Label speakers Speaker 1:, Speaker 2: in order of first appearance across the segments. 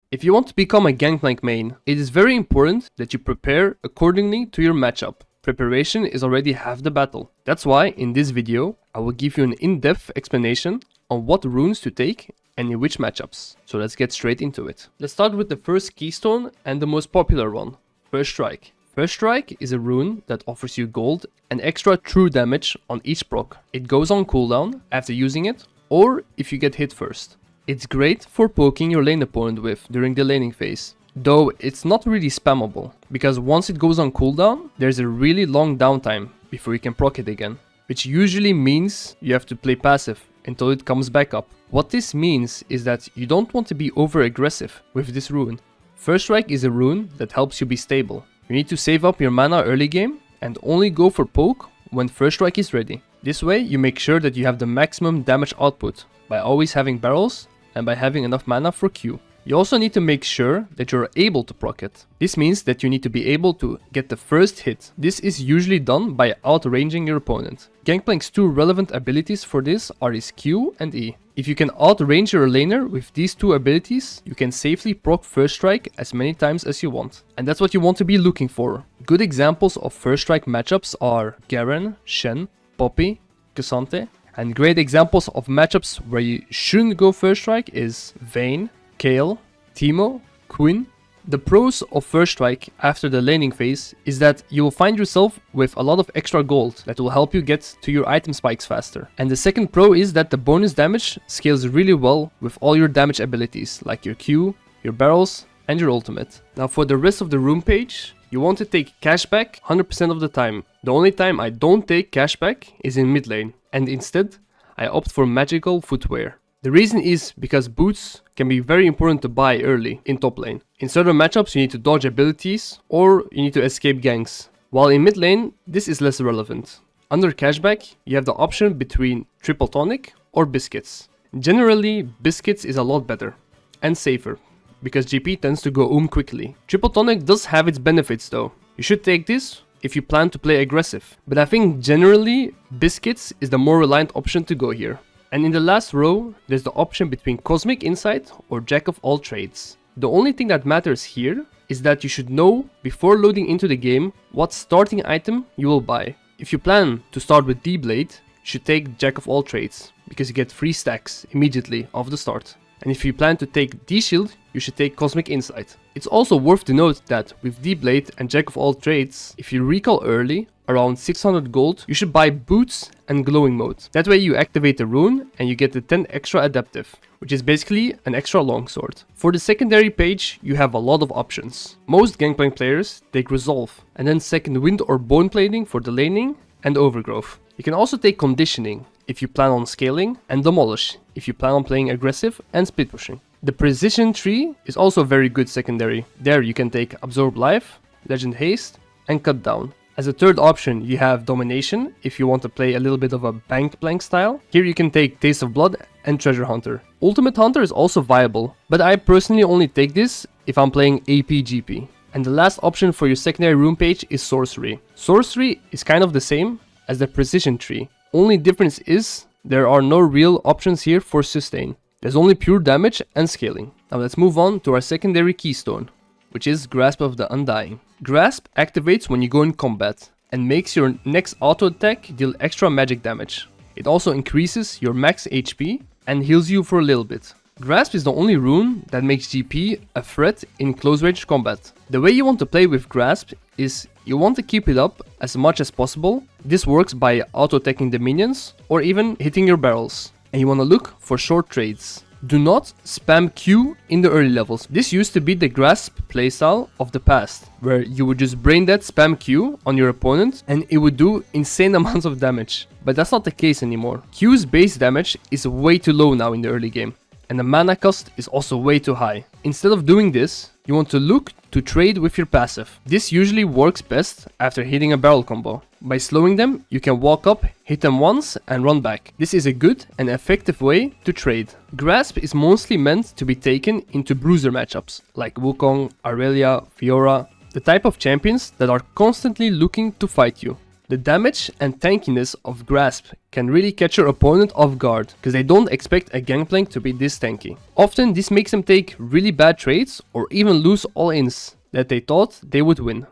Speaker 1: If you want to become a Gangplank main, it is very important that you prepare accordingly to your matchup. Preparation is already half the battle. That's why in this video I will give you an in-depth explanation on what runes to take and in which matchups. So let's get straight into it. Let's start with the first keystone and the most popular one, First Strike. First Strike is a rune that offers you gold and extra true damage on each proc. It goes on cooldown after using it or if you get hit first. It's great for poking your lane opponent with during the laning phase, though it's not really spammable, because once it goes on cooldown, there's a really long downtime before you can proc it again, which usually means you have to play passive until it comes back up. What this means is that you don't want to be over aggressive with this rune. First Strike is a rune that helps you be stable. You need to save up your mana early game and only go for poke when First Strike is ready. This way you make sure that you have the maximum damage output by always having barrels and by having enough mana for Q. You also need to make sure that you're able to proc it. This means that you need to be able to get the first hit. This is usually done by outranging your opponent. Gangplank's two relevant abilities for this are his Q and E. If you can outrange your laner with these two abilities, you can safely proc First Strike as many times as you want. And that's what you want to be looking for. Good examples of First Strike matchups are Garen, Shen, Poppy, Cassante. And great examples of matchups where you shouldn't go First Strike is Vayne, Kayle, Teemo, Quinn. The pros of First Strike after the laning phase is that you will find yourself with a lot of extra gold that will help you get to your item spikes faster. And the second pro is that the bonus damage scales really well with all your damage abilities like your Q, your barrels and your ultimate. Now for the rest of the rune page, you want to take cashback 100% of the time. The only time I don't take cashback is in mid lane, and instead I opt for magical footwear. The reason is because boots can be very important to buy early in top lane. In certain matchups you need to dodge abilities or you need to escape ganks, while in mid lane this is less relevant. Under cashback you have the option between triple tonic or biscuits. Generally biscuits is a lot better and safer, because GP tends to go quickly. Triple tonic does have its benefits though. You should take this if you plan to play aggressive, but I think generally biscuits is the more reliant option to go here. And in the last row there's the option between Cosmic Insight or Jack of all trades. The only thing that matters here is that you should know before loading into the game what starting item you will buy. If you plan to start with D-Blade, you should take Jack of all trades because you get 3 stacks immediately off the start. And if you plan to take D-Shield, you should take Cosmic Insight. It's also worth to note that with D-Blade and Jack of all trades, if you recall early, around 600 gold, you should buy Boots and Glowing Mode. That way you activate the rune and you get the 10 extra adaptive, which is basically an extra longsword. For the secondary page, you have a lot of options. Most Gangplank players take Resolve, and then Second Wind or Bone Plating for the laning and Overgrowth. You can also take Conditioning if you plan on scaling, and Demolish if you plan on playing aggressive and split pushing. The Precision tree is also a very good secondary. There you can take Absorb Life, Legend Haste and Cut Down. As a third option you have Domination if you want to play a little bit of a Gangplank style. Here you can take Taste of Blood and Treasure Hunter. Ultimate Hunter is also viable, but I personally only take this if I'm playing HaytemGP. And the last option for your secondary rune page is Sorcery. Sorcery is kind of the same as the Precision tree. Only difference is there are no real options here for sustain. There's only pure damage and scaling. Now let's move on to our secondary keystone, which is Grasp of the Undying. Grasp activates when you go in combat and makes your next auto attack deal extra magic damage. It also increases your max HP and heals you for a little bit. Grasp is the only rune that makes GP a threat in close range combat. The way you want to play with Grasp is you want to keep it up as much as possible. This works by auto-attacking the minions or even hitting your barrels. And you want to look for short trades. Do not spam Q in the early levels. This used to be the Grasp playstyle of the past, where you would just brain dead spam Q on your opponent and it would do insane amounts of damage. But that's not the case anymore. Q's base damage is way too low now in the early game, and the mana cost is also way too high. Instead of doing this, you want to look to trade with your passive. This usually works best after hitting a barrel combo. By slowing them, you can walk up, hit them once and run back. This is a good and effective way to trade. Grasp is mostly meant to be taken into bruiser matchups like Wukong, Aurelia, Fiora, the type of champions that are constantly looking to fight you. The damage and tankiness of Grasp can really catch your opponent off guard, because they don't expect a Gangplank to be this tanky. Often this makes them take really bad trades or even lose all-ins that they thought they would win.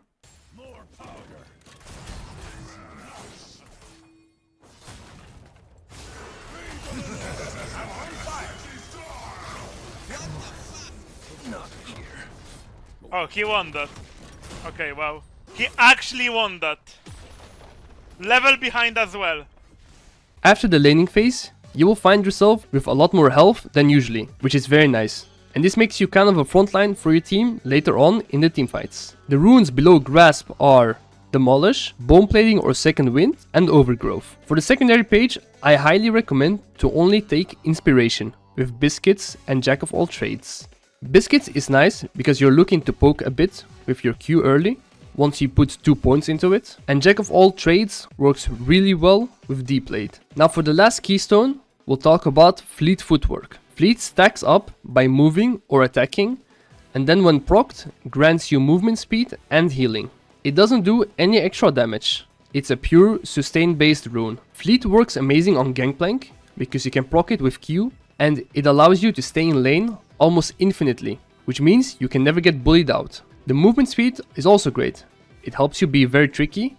Speaker 2: Oh, he won that. Okay, wow. He actually won that. Level behind as well.
Speaker 1: After the laning phase, you will find yourself with a lot more health than usually, which is very nice. And this makes you kind of a frontline for your team later on in the teamfights. The runes below Grasp are Demolish, Bone Plating or Second Wind, and Overgrowth. For the secondary page, I highly recommend to only take Inspiration with Biscuits and Jack of all trades. Biscuits is nice because you're looking to poke a bit with your Q early, once you put 2 points into it. And Jack of all trades works really well with Deep Blade. Now for the last keystone, we'll talk about Fleet Footwork. Fleet stacks up by moving or attacking, and then when procced, grants you movement speed and healing. It doesn't do any extra damage. It's a pure sustain based rune. Fleet works amazing on Gangplank because you can proc it with Q, and it allows you to stay in lane almost infinitely, which means you can never get bullied out. The movement speed is also great. It helps you be very tricky,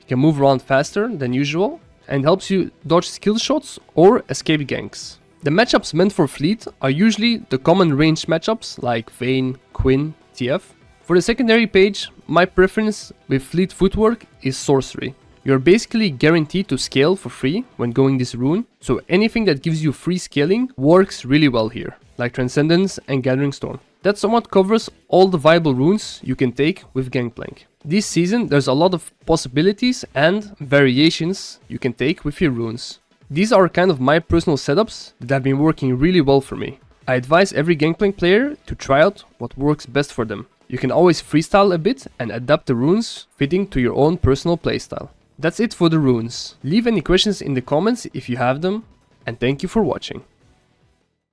Speaker 1: you can move around faster than usual, and helps you dodge skill shots or escape ganks. The matchups meant for Fleet are usually the common ranged matchups like Vayne, Quinn, TF. For the secondary page, my preference with Fleet Footwork is Sorcery. You're basically guaranteed to scale for free when going this rune, so anything that gives you free scaling works really well here, like Transcendence and Gathering Storm. That somewhat covers all the viable runes you can take with Gangplank. This season there's a lot of possibilities and variations you can take with your runes. These are kind of my personal setups that have been working really well for me. I advise every Gangplank player to try out what works best for them. You can always freestyle a bit and adapt the runes fitting to your own personal playstyle. That's it for the runes. Leave any questions in the comments if you have them, and thank you for watching.